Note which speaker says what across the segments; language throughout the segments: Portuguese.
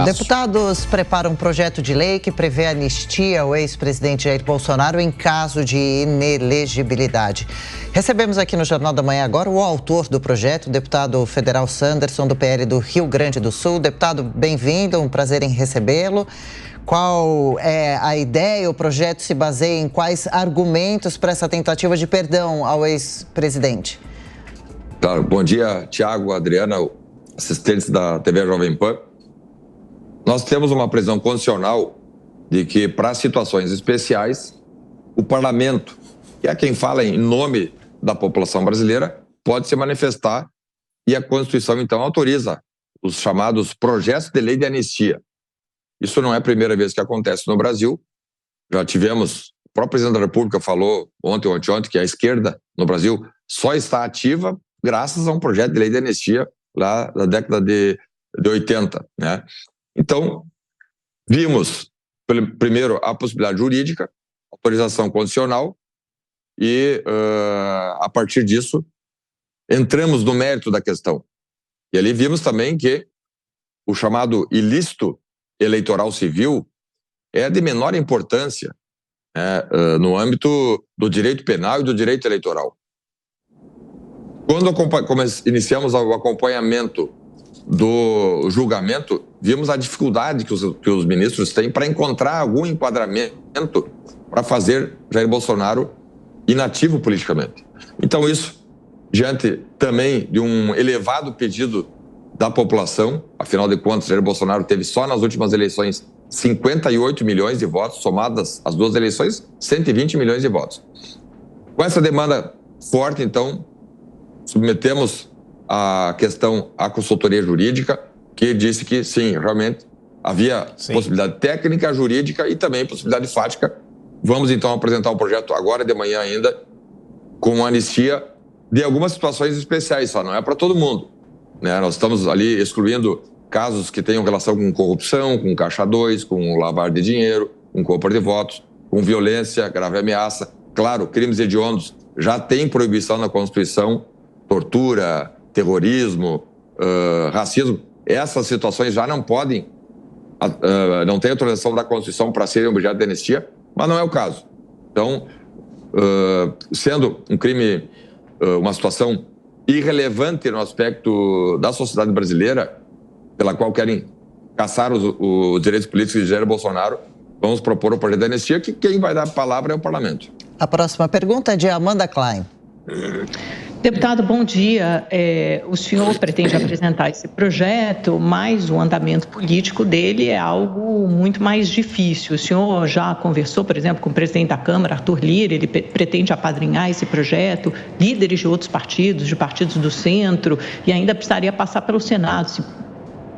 Speaker 1: Deputados preparam um projeto de lei que prevê anistia ao ex-presidente Jair Bolsonaro em caso de inelegibilidade. Recebemos aqui no Jornal da Manhã agora o autor do projeto, o deputado federal Sanderson, do PL do Rio Grande do Sul. Deputado, bem-vindo, um prazer em recebê-lo. Qual é a ideia? O projeto se baseia em quais argumentos para essa tentativa de perdão ao ex-presidente?
Speaker 2: Claro, bom dia, Tiago, Adriana, assistentes da TV Jovem Pan. Nós temos uma previsão constitucional de que, para situações especiais, o parlamento, que é quem fala em nome da população brasileira, pode se manifestar e a Constituição, então, autoriza os chamados projetos de lei de anistia. Isso não é a primeira vez que acontece no Brasil. Já tivemos, o próprio presidente da República falou ontem ou anteontem que a esquerda no Brasil só está ativa graças a um projeto de lei de anistia lá da década de 80, né? Então, vimos, primeiro, a possibilidade jurídica, autorização condicional, e, a partir disso, entramos no mérito da questão. E ali vimos também que o chamado ilícito eleitoral civil é de menor importância, né, no âmbito do direito penal e do direito eleitoral. Quando iniciamos o acompanhamento do julgamento, vimos a dificuldade que os ministros têm para encontrar algum enquadramento para fazer Jair Bolsonaro inativo politicamente. Então isso, diante também de um elevado pedido da população, afinal de contas, Jair Bolsonaro teve só nas últimas eleições 58 milhões de votos, somadas as duas eleições, 120 milhões de votos. Com essa demanda forte, então, submetemos a questão à consultoria jurídica, que disse que sim, realmente havia possibilidade técnica, jurídica e também possibilidade fática. Vamos então apresentar o projeto agora de manhã ainda, com anistia de algumas situações especiais, só não é para todo mundo, né? Nós estamos ali excluindo casos que tenham relação com corrupção, com caixa 2, com lavar de dinheiro, com compra de votos, com violência, grave ameaça. Claro, crimes hediondos já tem proibição na Constituição, tortura, terrorismo, racismo. Essas situações já não podem, não tem autorização da Constituição para serem objeto de anistia, mas não é o caso. Então, sendo um crime, uma situação irrelevante no aspecto da sociedade brasileira, pela qual querem caçar os direitos políticos de Jair Bolsonaro, vamos propor o projeto de anistia, que quem vai dar a palavra é o parlamento.
Speaker 1: A próxima pergunta é de Amanda Klein.
Speaker 3: Deputado, bom dia. O senhor pretende apresentar esse projeto, mas o andamento político dele é algo muito mais difícil. O senhor já conversou, por exemplo, com o presidente da Câmara, Arthur Lira, ele pretende apadrinhar esse projeto, líderes de outros partidos, de partidos do centro, e ainda precisaria passar pelo Senado. Se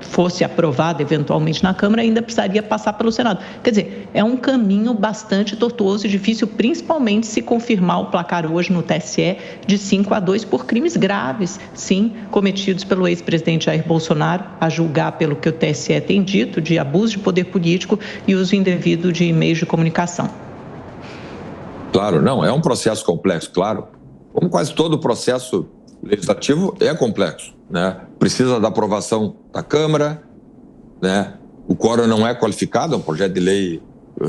Speaker 3: fosse aprovado eventualmente na Câmara, ainda precisaria passar pelo Senado. Quer dizer, é um caminho bastante tortuoso e difícil, principalmente se confirmar o placar hoje no TSE de 5-2 por crimes graves, sim, cometidos pelo ex-presidente Jair Bolsonaro, a julgar pelo que o TSE tem dito, de abuso de poder político e uso indevido de meios de comunicação.
Speaker 2: Claro, não, é um processo complexo, claro. Como quase todo processo legislativo é complexo, né? Precisa da aprovação da Câmara, né? O quórum não é qualificado, é um projeto de lei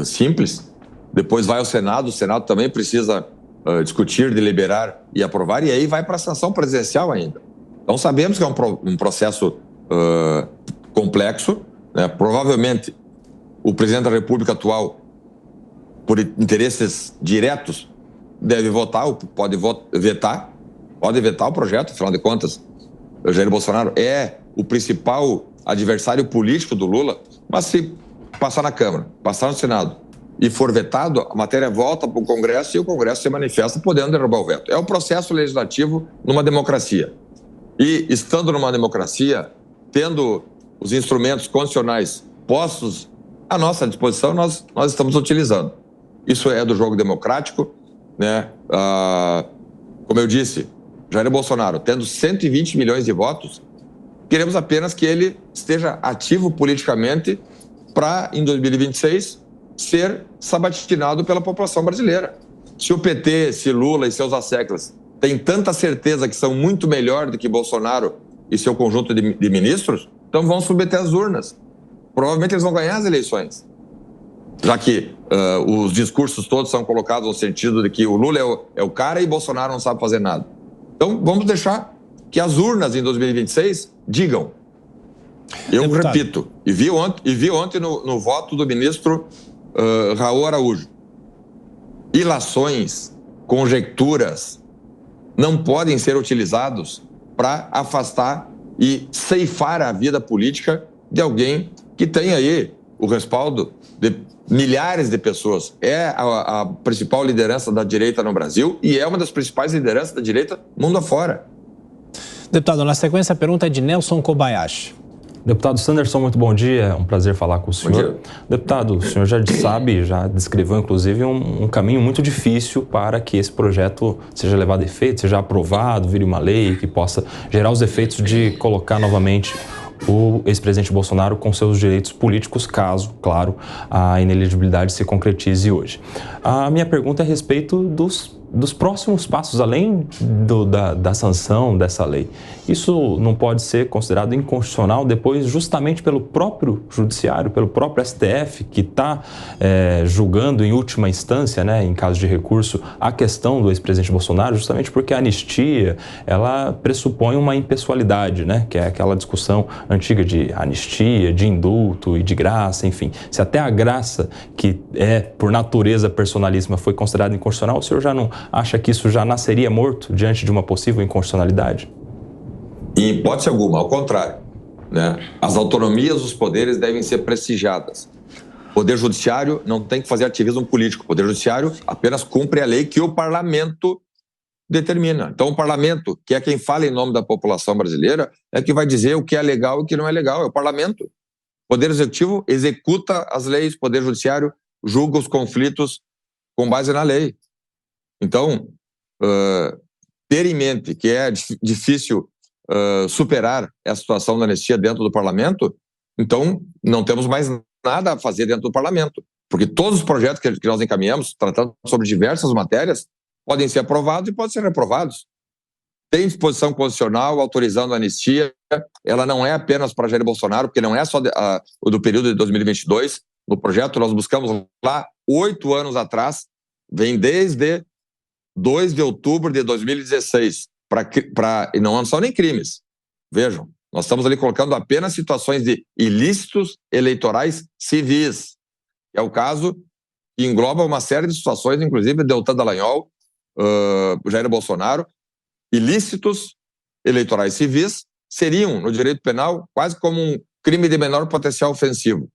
Speaker 2: simples. Depois vai ao Senado, o Senado também precisa discutir, deliberar e aprovar, e aí vai para a sanção presidencial ainda. Então sabemos que é um processo complexo, né? Provavelmente o presidente da República atual, por interesses diretos, deve votar, ou pode vetar o projeto, afinal de contas, o Jair Bolsonaro é o principal adversário político do Lula, mas se passar na Câmara, passar no Senado e for vetado, a matéria volta para o Congresso e o Congresso se manifesta podendo derrubar o veto. É um processo legislativo numa democracia. E estando numa democracia, tendo os instrumentos constitucionais postos à nossa disposição, nós estamos utilizando. Isso é do jogo democrático, né? Como eu disse, Jair Bolsonaro, tendo 120 milhões de votos, queremos apenas que ele esteja ativo politicamente para, em 2026, ser sabatinado pela população brasileira. Se o PT, se Lula e seus asseclas têm tanta certeza que são muito melhor do que Bolsonaro e seu conjunto de ministros, então vão submeter às urnas. provavelmente eles vão ganhar as eleições. Já que os discursos todos são colocados no sentido de que o Lula é o cara e Bolsonaro não sabe fazer nada. Então, vamos deixar que as urnas em 2026 digam. Eu repito, e vi ontem no voto do ministro Raul Araújo, ilações, conjecturas não podem ser utilizados para afastar e ceifar a vida política de alguém que tem aí o respaldo de milhares de pessoas. É a principal liderança da direita no Brasil e é uma das principais lideranças da direita mundo afora.
Speaker 4: Deputado, na sequência, a pergunta é de Nelson Kobayashi.
Speaker 5: Deputado Sanderson, muito bom dia, é um prazer falar com o senhor.
Speaker 2: Bom dia.
Speaker 5: Deputado, o senhor já sabe, já descreveu inclusive um caminho muito difícil para que esse projeto seja levado a efeito, seja aprovado, vire uma lei que possa gerar os efeitos de colocar novamente o ex-presidente Bolsonaro com seus direitos políticos, caso, claro, a inelegibilidade se concretize hoje. A minha pergunta é a respeito dos próximos passos, além da sanção dessa lei. Isso não pode ser considerado inconstitucional depois, justamente pelo próprio judiciário, pelo próprio STF, que está julgando em última instância, né, em caso de recurso, a questão do ex-presidente Bolsonaro, justamente porque a anistia, ela pressupõe uma impessoalidade, né, que é aquela discussão antiga de anistia, de indulto e de graça, enfim. Se até a graça, que é por natureza personalíssima, foi considerada inconstitucional, o senhor já não acha que isso já nasceria morto diante de uma possível inconstitucionalidade?
Speaker 2: Em hipótese alguma, ao contrário, né? As autonomias dos poderes devem ser prestigiadas. O Poder Judiciário não tem que fazer ativismo político. O Poder Judiciário apenas cumpre a lei que o Parlamento determina. Então, o Parlamento, que é quem fala em nome da população brasileira, é que vai dizer o que é legal e o que não é legal. É o Parlamento. O Poder Executivo executa as leis, o Poder Judiciário julga os conflitos com base na lei. Então, ter em mente que é difícil superar a situação da anistia dentro do parlamento, então não temos mais nada a fazer dentro do parlamento, porque todos os projetos que nós encaminhamos, tratando sobre diversas matérias, podem ser aprovados e podem ser reprovados. Tem disposição constitucional autorizando a anistia, ela não é apenas para Jair Bolsonaro, porque não é só do período de 2022, no projeto nós buscamos lá 8 anos atrás, vem desde 2 de outubro de 2016, e não são nem crimes. Vejam, nós estamos ali colocando apenas situações de ilícitos eleitorais civis. É o caso que engloba uma série de situações, inclusive Deltan Dallagnol, Jair Bolsonaro. Ilícitos eleitorais civis seriam, no direito penal, quase como um crime de menor potencial ofensivo.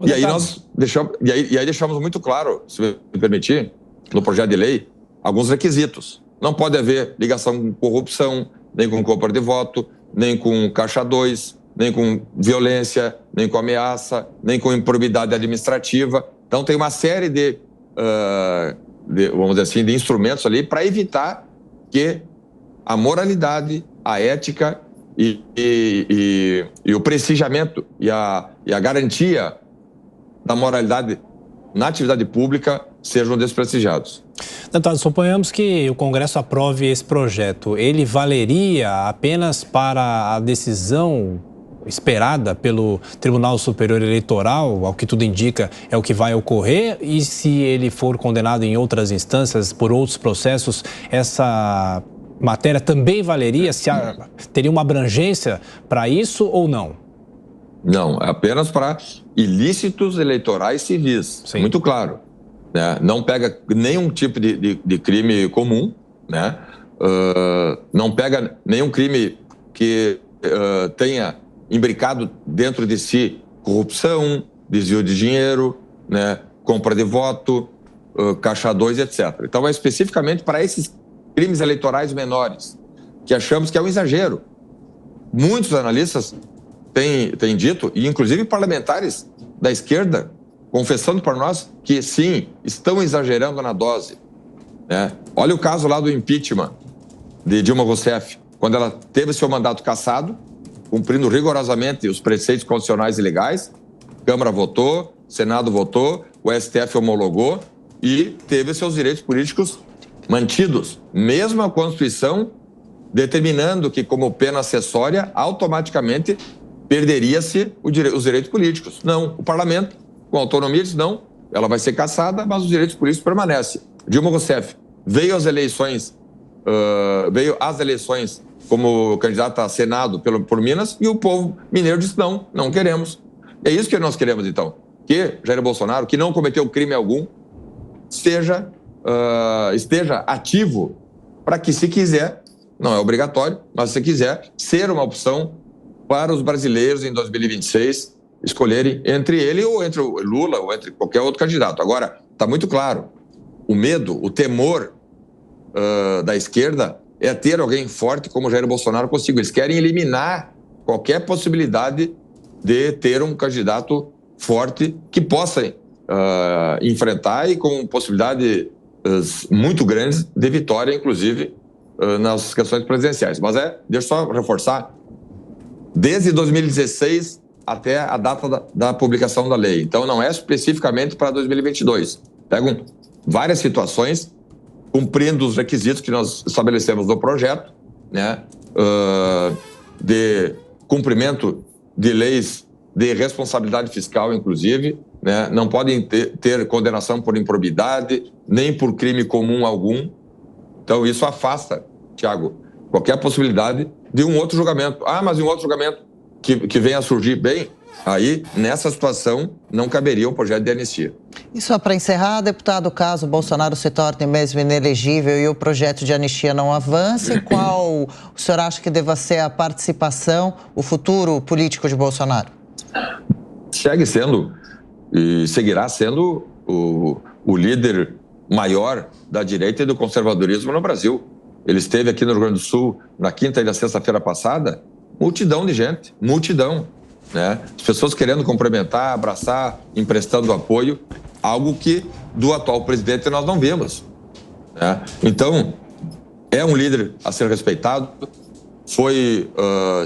Speaker 2: E aí nós deixamos muito claro, se me permitir, no projeto de lei, alguns requisitos. Não pode haver ligação com corrupção, nem com compra de voto, nem com caixa 2, nem com violência, nem com ameaça, nem com improbidade administrativa. Então tem uma série vamos dizer assim, de instrumentos ali para evitar que a moralidade, a ética e o prestigiamento e a garantia da moralidade na atividade pública sejam desprestigiados.
Speaker 4: Deputado, suponhamos que o Congresso aprove esse projeto. Ele valeria apenas para a decisão esperada pelo Tribunal Superior Eleitoral, ao que tudo indica, é o que vai ocorrer? E se ele for condenado em outras instâncias, por outros processos, essa matéria também valeria? Teria uma abrangência para isso ou não?
Speaker 2: Não, é apenas para ilícitos eleitorais civis. Sim. Muito claro. Né? Não pega nenhum tipo de crime comum, né? Não pega nenhum crime que tenha imbricado dentro de si corrupção, desvio de dinheiro, né? Compra de voto, caixa 2, etc. Então é especificamente para esses crimes eleitorais menores, que achamos que é um exagero. Muitos analistas têm dito, e inclusive parlamentares da esquerda, confessando para nós que, sim, estão exagerando na dose. Né? Olha o caso lá do impeachment de Dilma Rousseff, quando ela teve seu mandato cassado, cumprindo rigorosamente os preceitos constitucionais e legais, Câmara votou, Senado votou, o STF homologou e teve seus direitos políticos mantidos, mesmo a Constituição determinando que, como pena acessória, automaticamente perderia-se os direitos políticos. Não, o parlamento, com autonomia, diz não, ela vai ser cassada, mas os direitos políticos permanecem. Dilma Rousseff veio às eleições como candidata a Senado por Minas, e o povo mineiro disse não, não queremos. É isso que nós queremos, então. Que Jair Bolsonaro, que não cometeu crime algum, esteja ativo para que, se quiser, não é obrigatório, mas se quiser, ser uma opção para os brasileiros em 2026 escolherem entre ele ou entre o Lula ou entre qualquer outro candidato. Agora, está muito claro, o medo, o temor da esquerda é ter alguém forte como Jair Bolsonaro consigo. Eles querem eliminar qualquer possibilidade de ter um candidato forte que possa enfrentar e com possibilidade muito grandes de vitória, inclusive, nas questões presidenciais. Mas deixa eu só reforçar, desde 2016 até a data da publicação da lei. Então, não é especificamente para 2022. Pegam várias situações, cumprindo os requisitos que nós estabelecemos no projeto, né, de cumprimento de leis de responsabilidade fiscal, inclusive, né, não podem ter condenação por improbidade, nem por crime comum algum. Então, isso afasta, Tiago, qualquer possibilidade de um outro julgamento. Ah, mas um outro julgamento que venha a surgir, bem, aí, nessa situação, não caberia o projeto de anistia.
Speaker 1: E só para encerrar, deputado, caso Bolsonaro se torne mesmo inelegível e o projeto de anistia não avance, qual o senhor acha que deva ser a participação, o futuro político de Bolsonaro?
Speaker 2: Segue sendo e seguirá sendo o líder maior da direita e do conservadorismo no Brasil. Ele esteve aqui no Rio Grande do Sul na quinta e na sexta-feira passada, multidão de gente, multidão, né? As pessoas querendo cumprimentar, abraçar, emprestando apoio, algo que do atual presidente nós não vimos, né? Então, é um líder a ser respeitado, foi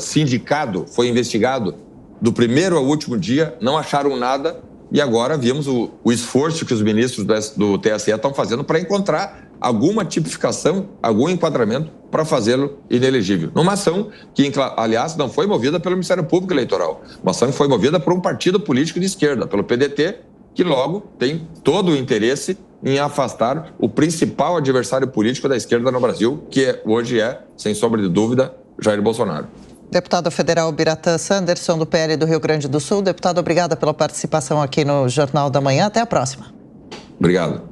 Speaker 2: sindicado, foi investigado do primeiro ao último dia, não acharam nada, e agora vimos o esforço que os ministros do TSE estão fazendo para encontrar alguma tipificação, algum enquadramento para fazê-lo inelegível. Numa ação que, aliás, não foi movida pelo Ministério Público Eleitoral, uma ação que foi movida por um partido político de esquerda, pelo PDT, que logo tem todo o interesse em afastar o principal adversário político da esquerda no Brasil, que hoje é, sem sombra de dúvida, Jair Bolsonaro.
Speaker 1: Deputado federal Biratã Sanderson, do PL do Rio Grande do Sul. Deputado, obrigada pela participação aqui no Jornal da Manhã. Até a próxima.
Speaker 2: Obrigado.